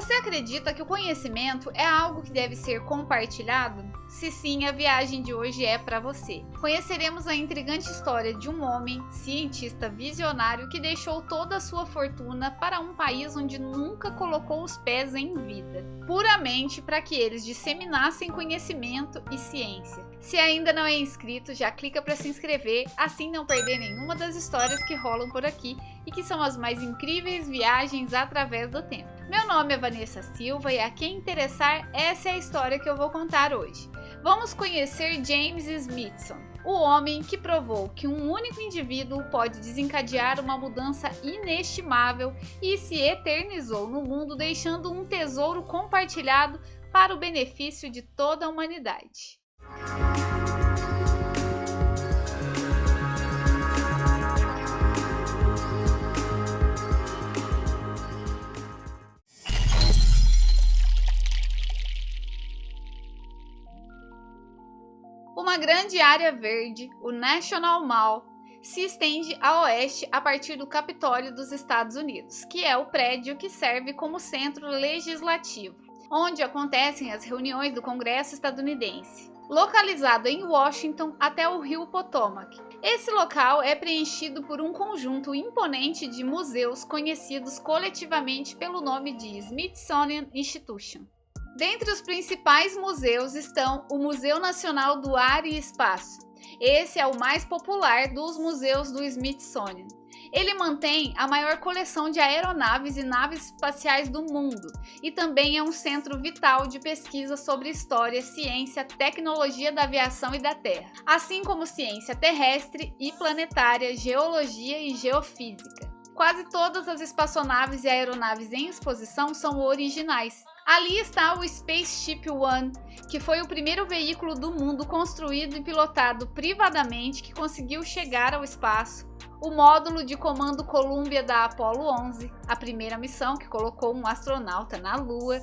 Você acredita que o conhecimento é algo que deve ser compartilhado? Se sim, a viagem de hoje é para você. Conheceremos a intrigante história de um homem, cientista visionário que deixou toda a sua fortuna para um país onde nunca colocou os pés em vida, puramente para que eles disseminassem conhecimento e ciência. Se ainda não é inscrito, já clica para se inscrever, assim não perder nenhuma das histórias que rolam por aqui e que são as mais incríveis viagens através do tempo. Meu nome é Vanessa Silva e a quem interessar, essa é a história que eu vou contar hoje. Vamos conhecer James Smithson, o homem que provou que um único indivíduo pode desencadear uma mudança inestimável e se eternizou no mundo, deixando um tesouro compartilhado para o benefício de toda a humanidade. Uma grande área verde, o National Mall, se estende a oeste a partir do Capitólio dos Estados Unidos, que é o prédio que serve como centro legislativo, onde acontecem as reuniões do Congresso estadunidense. Localizado em Washington até o rio Potomac, esse local é preenchido por um conjunto imponente de museus conhecidos coletivamente pelo nome de Smithsonian Institution. Dentre os principais museus estão o Museu Nacional do Ar e Espaço. Esse é o mais popular dos museus do Smithsonian. Ele mantém a maior coleção de aeronaves e naves espaciais do mundo e também é um centro vital de pesquisa sobre história, ciência, tecnologia da aviação e da Terra, assim como ciência terrestre e planetária, geologia e geofísica. Quase todas as espaçonaves e aeronaves em exposição são originais. Ali está o Spaceship One, que foi o primeiro veículo do mundo construído e pilotado privadamente que conseguiu chegar ao espaço. O módulo de comando Columbia da Apollo 11, a primeira missão que colocou um astronauta na Lua.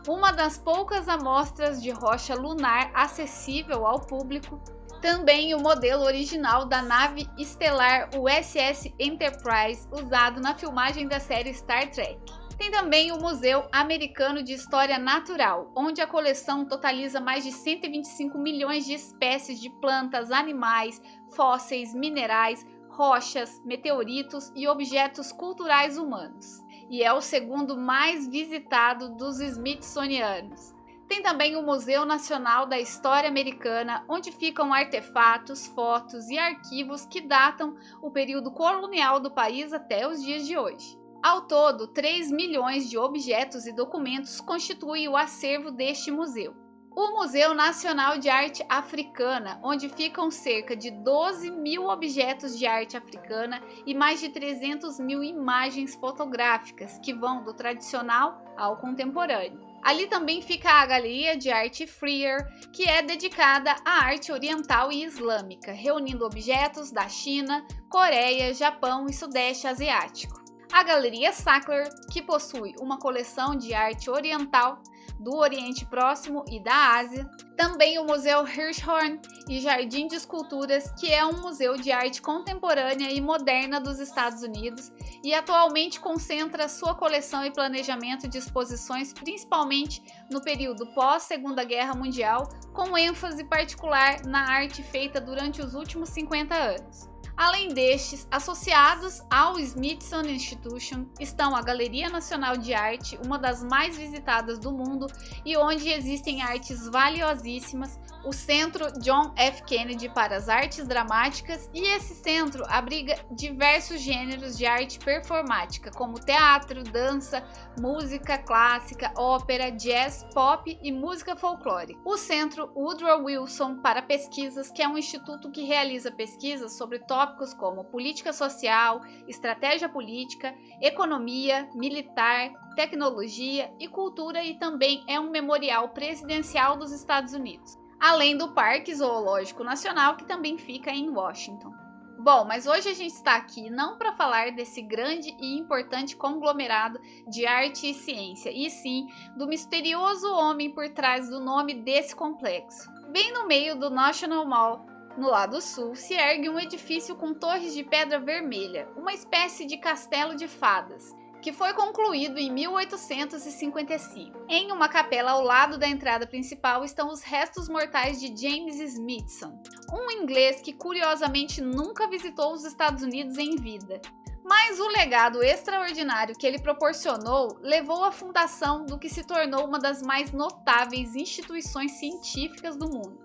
Uma das poucas amostras de rocha lunar acessível ao público. Também o modelo original da nave estelar USS Enterprise, usado na filmagem da série Star Trek. Tem também o Museu Americano de História Natural, onde a coleção totaliza mais de 125 milhões de espécies de plantas, animais, fósseis, minerais, rochas, meteoritos e objetos culturais humanos. E é o segundo mais visitado dos Smithsonianos. Tem também o Museu Nacional da História Americana, onde ficam artefatos, fotos e arquivos que datam o período colonial do país até os dias de hoje. Ao todo, 3 milhões de objetos e documentos constituem o acervo deste museu. O Museu Nacional de Arte Africana, onde ficam cerca de 12 mil objetos de arte africana e mais de 300 mil imagens fotográficas, que vão do tradicional ao contemporâneo. Ali também fica a Galeria de Arte Freer, que é dedicada à arte oriental e islâmica, reunindo objetos da China, Coreia, Japão e Sudeste Asiático. A Galeria Sackler, que possui uma coleção de arte oriental do Oriente Próximo e da Ásia. Também o Museu Hirshhorn e Jardim de Esculturas, que é um museu de arte contemporânea e moderna dos Estados Unidos e atualmente concentra sua coleção e planejamento de exposições principalmente no período pós-Segunda Guerra Mundial, com ênfase particular na arte feita durante os últimos 50 anos. Além destes, associados ao Smithsonian Institution estão a Galeria Nacional de Arte, uma das mais visitadas do mundo e onde existem artes valiosíssimas, o Centro John F. Kennedy para as Artes Dramáticas, e esse centro abriga diversos gêneros de arte performática, como teatro, dança, música clássica, ópera, jazz, pop e música folclórica. O Centro Woodrow Wilson para Pesquisas, que é um instituto que realiza pesquisas sobre tópicos como política social, estratégia política, economia, militar, tecnologia e cultura, e também é um memorial presidencial dos Estados Unidos. Além do Parque Zoológico Nacional, que também fica em Washington. Bom, mas hoje a gente está aqui não para falar desse grande e importante conglomerado de arte e ciência, e sim do misterioso homem por trás do nome desse complexo. Bem no meio do National Mall, no lado sul, se ergue um edifício com torres de pedra vermelha, uma espécie de castelo de fadas. que foi concluído em 1855. Em uma capela ao lado da entrada principal estão os restos mortais de James Smithson, um inglês que curiosamente nunca visitou os Estados Unidos em vida. Mas o legado extraordinário que ele proporcionou levou à fundação do que se tornou uma das mais notáveis instituições científicas do mundo,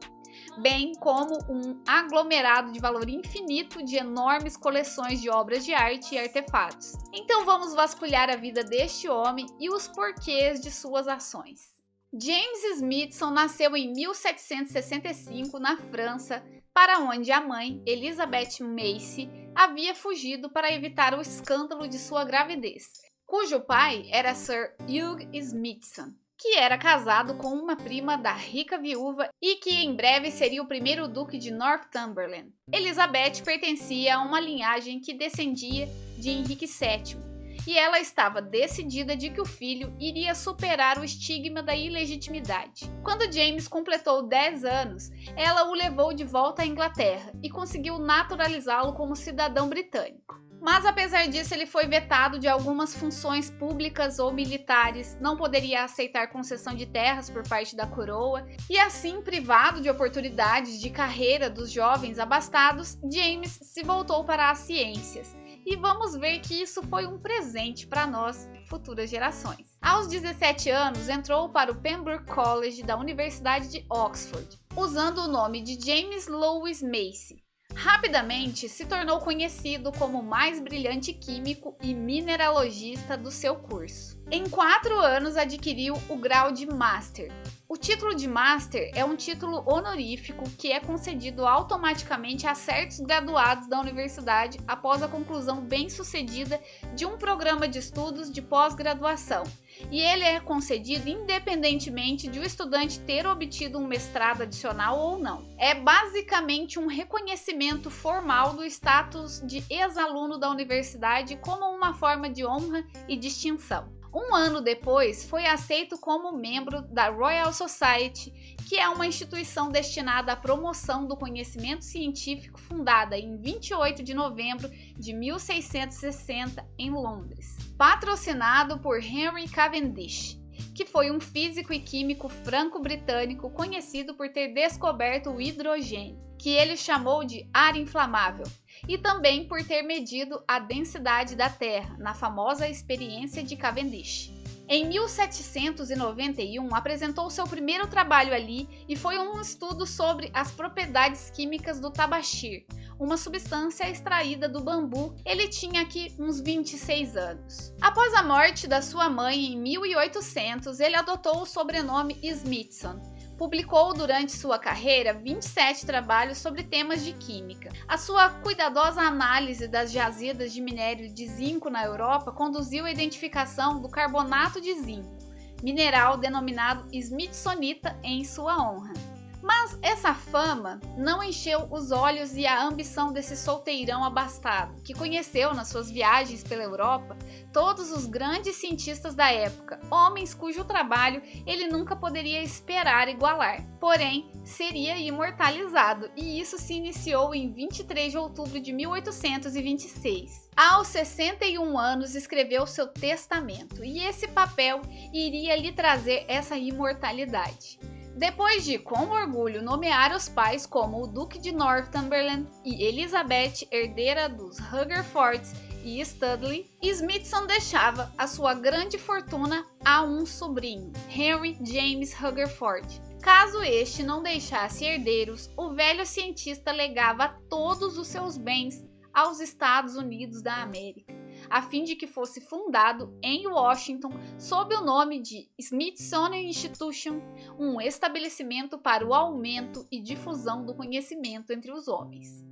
bem como um aglomerado de valor infinito de enormes coleções de obras de arte e artefatos. Então vamos vasculhar a vida deste homem e os porquês de suas ações. James Smithson nasceu em 1765 na França, para onde a mãe, Elizabeth Macy, havia fugido para evitar o escândalo de sua gravidez, cujo pai era Sir Hugh Smithson, que era casado com uma prima da rica viúva e que em breve seria o primeiro duque de Northumberland. Elizabeth pertencia a uma linhagem que descendia de Henrique VII, e ela estava decidida de que o filho iria superar o estigma da ilegitimidade. Quando James completou 10 anos, ela o levou de volta à Inglaterra e conseguiu naturalizá-lo como cidadão britânico. Mas apesar disso, ele foi vetado de algumas funções públicas ou militares, não poderia aceitar concessão de terras por parte da coroa, e assim, privado de oportunidades de carreira dos jovens abastados, James se voltou para as ciências. E vamos ver que isso foi um presente para nós, futuras gerações. Aos 17 anos, entrou para o Pembroke College da Universidade de Oxford, usando o nome de James Louis Macy. Rapidamente se tornou conhecido como o mais brilhante químico e mineralogista do seu curso. Em 4 anos adquiriu o grau de Master. O título de Master é um título honorífico que é concedido automaticamente a certos graduados da universidade após a conclusão bem-sucedida de um programa de estudos de pós-graduação, e ele é concedido independentemente de o estudante ter obtido um mestrado adicional ou não. É basicamente um reconhecimento formal do status de ex-aluno da universidade como uma forma de honra e distinção. Um ano depois, foi aceito como membro da Royal Society, que é uma instituição destinada à promoção do conhecimento científico fundada em 28 de novembro de 1660 em Londres, patrocinado por Henry Cavendish, que foi um físico e químico franco-britânico conhecido por ter descoberto o hidrogênio, que ele chamou de ar inflamável, e também por ter medido a densidade da Terra na famosa experiência de Cavendish. Em 1791, apresentou seu primeiro trabalho ali e foi um estudo sobre as propriedades químicas do tabaxir, uma substância extraída do bambu. Ele tinha aqui uns 26 anos. Após a morte da sua mãe em 1800, ele adotou o sobrenome Smithson. Publicou durante sua carreira 27 trabalhos sobre temas de química. A sua cuidadosa análise das jazidas de minério de zinco na Europa conduziu à identificação do carbonato de zinco, mineral denominado smithsonita em sua honra. Mas essa fama não encheu os olhos e a ambição desse solteirão abastado, que conheceu nas suas viagens pela Europa todos os grandes cientistas da época, homens cujo trabalho ele nunca poderia esperar igualar. Porém, seria imortalizado, e isso se iniciou em 23 de outubro de 1826. Aos 61 anos, escreveu seu testamento, e esse papel iria lhe trazer essa imortalidade. Depois de, com orgulho, nomear os pais como o Duque de Northumberland e Elizabeth, herdeira dos Hungerfords e Studley, Smithson deixava a sua grande fortuna a um sobrinho, Henry James Hungerford. Caso este não deixasse herdeiros, o velho cientista legava todos os seus bens aos Estados Unidos da América, a fim de que fosse fundado em Washington sob o nome de Smithsonian Institution, um estabelecimento para o aumento e difusão do conhecimento entre os homens.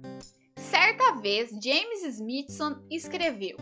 Certa vez, James Smithson escreveu: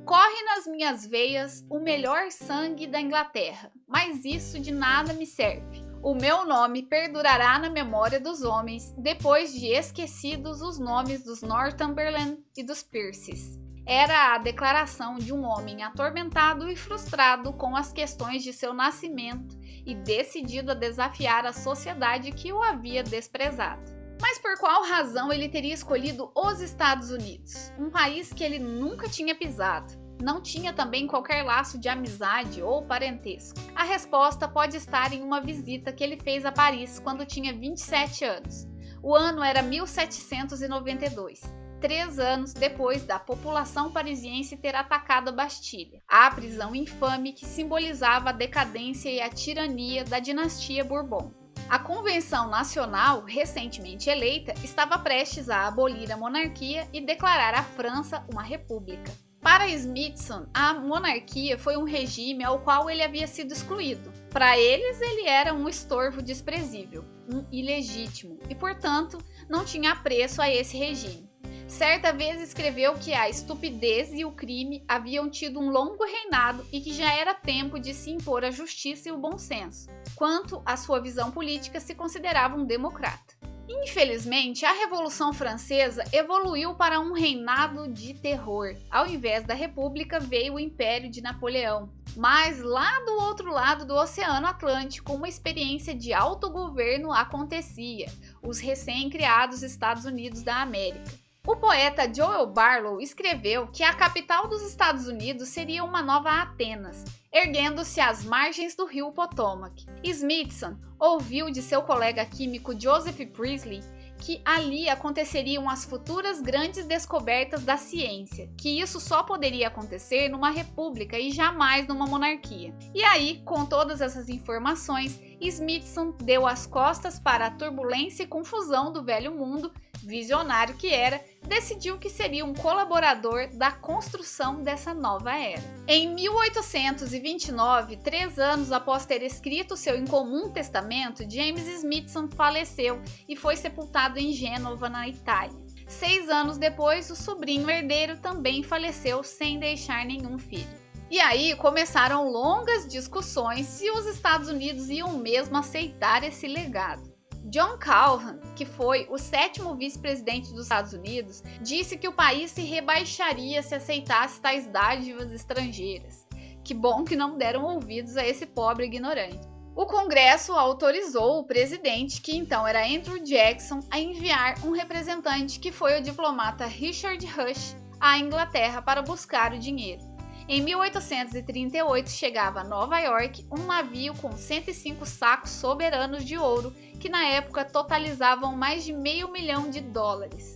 "Corre nas minhas veias o melhor sangue da Inglaterra, mas isso de nada me serve. O meu nome perdurará na memória dos homens depois de esquecidos os nomes dos Northumberland e dos Pierces." Era a declaração de um homem atormentado e frustrado com as questões de seu nascimento e decidido a desafiar a sociedade que o havia desprezado. Mas por qual razão ele teria escolhido os Estados Unidos, um país que ele nunca tinha pisado? não tinha também qualquer laço de amizade ou parentesco? A resposta pode estar em uma visita que ele fez a Paris quando tinha 27 anos. O ano era 1792. 3 anos depois da população parisiense ter atacado a Bastilha, a prisão infame que simbolizava a decadência e a tirania da dinastia Bourbon. A Convenção Nacional, recentemente eleita, estava prestes a abolir a monarquia e declarar a França uma república. Para Smithson, a monarquia foi um regime ao qual ele havia sido excluído. Para eles, ele era um estorvo desprezível, um ilegítimo, e, portanto, não tinha apreço a esse regime. Certa vez escreveu que a estupidez e o crime haviam tido um longo reinado e que já era tempo de se impor a justiça e o bom senso. Quanto à sua visão política, se considerava um democrata. Infelizmente, a Revolução Francesa evoluiu para um reinado de terror. Ao invés da República, veio o Império de Napoleão. Mas lá do outro lado do Oceano Atlântico, uma experiência de autogoverno acontecia: os recém-criados Estados Unidos da América. O poeta Joel Barlow escreveu que a capital dos Estados Unidos seria uma nova Atenas, erguendo-se às margens do rio Potomac. Smithson ouviu de seu colega químico Joseph Priestley que ali aconteceriam as futuras grandes descobertas da ciência, que isso só poderia acontecer numa república e jamais numa monarquia. E aí, com todas essas informações, Smithson deu as costas para a turbulência e confusão do velho mundo, visionário que era, decidiu que seria um colaborador da construção dessa nova era. Em 1829, 3 anos após ter escrito seu incomum testamento, James Smithson faleceu e foi sepultado em Gênova, na Itália. 6 anos depois, o sobrinho herdeiro também faleceu sem deixar nenhum filho. E aí começaram longas discussões se os Estados Unidos iam mesmo aceitar esse legado. John Calhoun, que foi o 7º vice-presidente dos Estados Unidos, disse que o país se rebaixaria se aceitasse tais dádivas estrangeiras. Que bom que não deram ouvidos a esse pobre ignorante. O Congresso autorizou o presidente, que então era Andrew Jackson, a enviar um representante, que foi o diplomata Richard Rush, à Inglaterra para buscar o dinheiro. Em 1838 chegava a Nova York um navio com 105 sacos soberanos de ouro, que na época totalizavam mais de $500 milhão,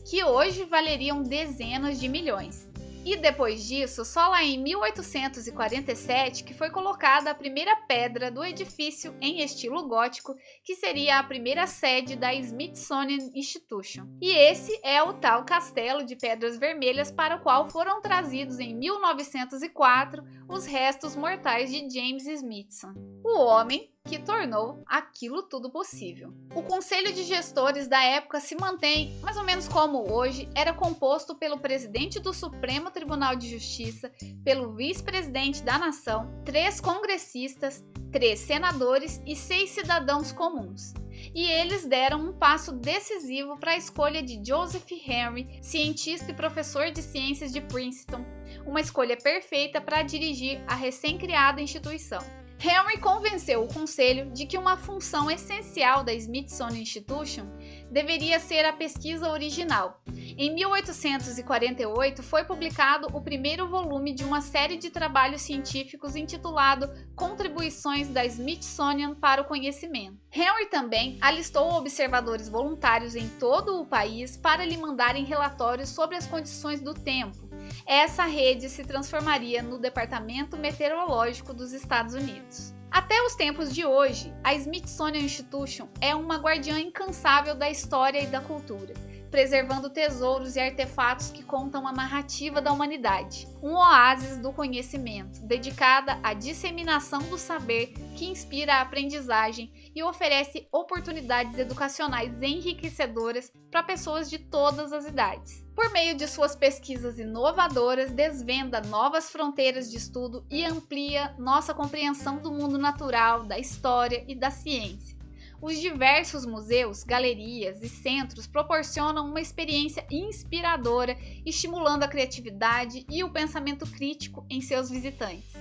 que hoje valeriam dezenas de milhões. E depois disso, só lá em 1847 que foi colocada a primeira pedra do edifício em estilo gótico, que seria a primeira sede da Smithsonian Institution. E esse é o tal castelo de pedras vermelhas para o qual foram trazidos em 1904 os restos mortais de James Smithson, o homem que tornou aquilo tudo possível. O conselho de gestores da época se mantém mais ou menos como hoje, era composto pelo presidente do Supremo Tribunal de Justiça, pelo vice-presidente da nação, 3 congressistas, 3 senadores e 6 cidadãos comuns. E eles deram um passo decisivo para a escolha de Joseph Henry, cientista e professor de ciências de Princeton, uma escolha perfeita para dirigir a recém-criada instituição. Henry convenceu o conselho de que uma função essencial da Smithsonian Institution deveria ser a pesquisa original. Em 1848 foi publicado o primeiro volume de uma série de trabalhos científicos intitulado Contribuições da Smithsonian para o Conhecimento. Henry também alistou observadores voluntários em todo o país para lhe mandarem relatórios sobre as condições do tempo. Essa rede se transformaria no Departamento Meteorológico dos Estados Unidos. Até os tempos de hoje, a Smithsonian Institution é uma guardiã incansável da história e da cultura, preservando tesouros e artefatos que contam a narrativa da humanidade, um oásis do conhecimento, dedicada à disseminação do saber que inspira a aprendizagem e oferece oportunidades educacionais enriquecedoras para pessoas de todas as idades. Por meio de suas pesquisas inovadoras, desvenda novas fronteiras de estudo e amplia nossa compreensão do mundo natural, da história e da ciência. Os diversos museus, galerias e centros proporcionam uma experiência inspiradora, estimulando a criatividade e o pensamento crítico em seus visitantes.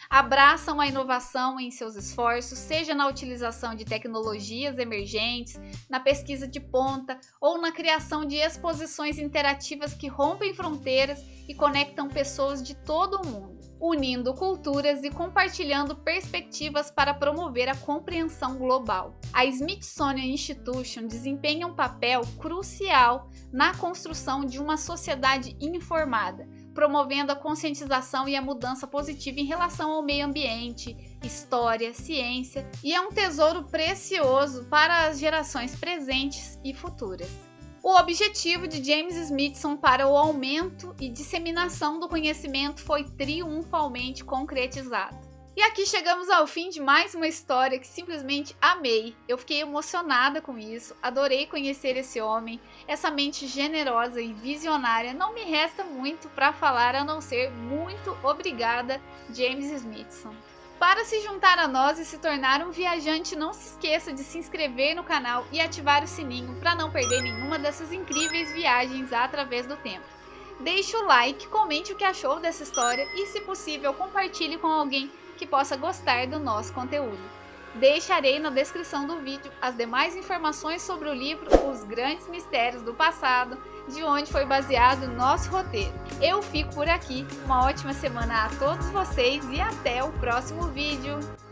Abraçam a inovação em seus esforços, seja na utilização de tecnologias emergentes, na pesquisa de ponta ou na criação de exposições interativas que rompem fronteiras e conectam pessoas de todo o mundo. unindo culturas e compartilhando perspectivas para promover a compreensão global. A Smithsonian Institution desempenha um papel crucial na construção de uma sociedade informada, promovendo a conscientização e a mudança positiva em relação ao meio ambiente, história, ciência, e é um tesouro precioso para as gerações presentes e futuras. O objetivo de James Smithson para o aumento e disseminação do conhecimento foi triunfalmente concretizado. E aqui chegamos ao fim de mais uma história que simplesmente amei. Eu fiquei emocionada com isso, adorei conhecer esse homem, essa mente generosa e visionária. Não me resta muito para falar a não ser muito obrigada, James Smithson. Para se juntar a nós e se tornar um viajante, não se esqueça de se inscrever no canal e ativar o sininho para não perder nenhuma dessas incríveis viagens através do tempo. Deixe o like, comente o que achou dessa história e, se possível, compartilhe com alguém que possa gostar do nosso conteúdo. Deixarei na descrição do vídeo as demais informações sobre o livro Os Grandes Mistérios do Passado, de onde foi baseado o nosso roteiro. Eu fico por aqui, uma ótima semana a todos vocês e até o próximo vídeo!